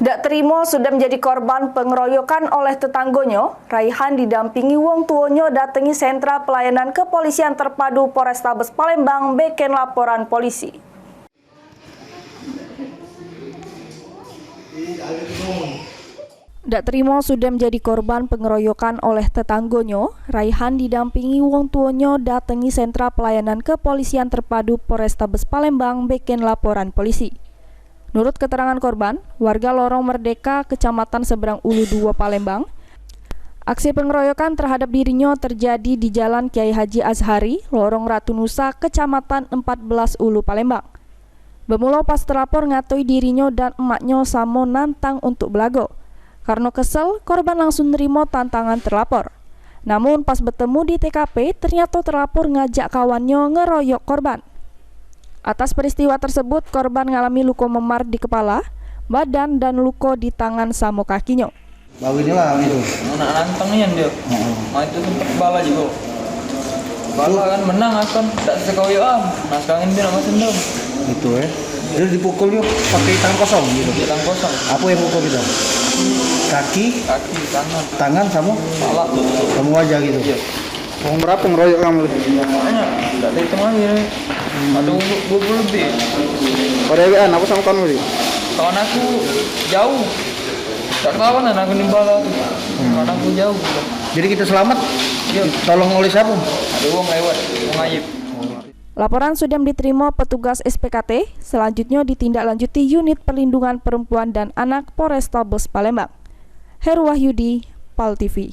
Dak terima sudah menjadi korban pengeroyokan oleh tetanggonyo. Raihan didampingi wong tuonyo datangi sentra pelayanan kepolisian terpadu Polrestabes Palembang beken laporan polisi. Dak terima sudah menjadi korban pengeroyokan oleh tetanggonyo. Raihan didampingi wong tuonyo datangi sentra pelayanan kepolisian terpadu Polrestabes Palembang beken laporan polisi. Menurut keterangan korban, warga Lorong Merdeka, Kecamatan Seberang Ulu 2 Palembang, aksi pengeroyokan terhadap dirinya terjadi di Jalan Kiai Haji Azhari, Lorong Ratu Nusa, Kecamatan 14 Ulu Palembang. Bermula pas terlapor ngatoi dirinya dan emaknya samo nantang untuk belago. Karena kesel, korban langsung nerima tantangan terlapor. Namun pas bertemu di TKP, ternyata terlapor ngajak kawannya ngeroyok korban. Atas peristiwa tersebut, korban mengalami luka memar di kepala, badan, dan luka di tangan sama kakinya. Bau inilah itu. Anak nantangnya dia. Itu tempat bala juga. Bala kan menang akan tak sekoyoan. Nah sekarang dia nama sendom. Gitu ya. Jadi dipukul yuk pakai tangan kosong gitu. Tangan kosong. Apa yang pukul gitu? Kaki, tangan sama kepala. Sama wajah gitu. Iya. Mau berapa ngeroyok kamu? Makanya tak hitung lagi. Ada 20 lebih. Koreaan apa sama kamu sih? Kawan aku jauh. Tak kawan aku nimbala. Kawan aku jauh. Jadi kita selamat. Iya. Tolong oleh siapa? Ada uang lewat, uang ayib. Laporan sudah diterima petugas SPKT, selanjutnya ditindaklanjuti Unit Perlindungan Perempuan dan Anak Polrestabes Palembang. Heru Wahyudi, PAL TV.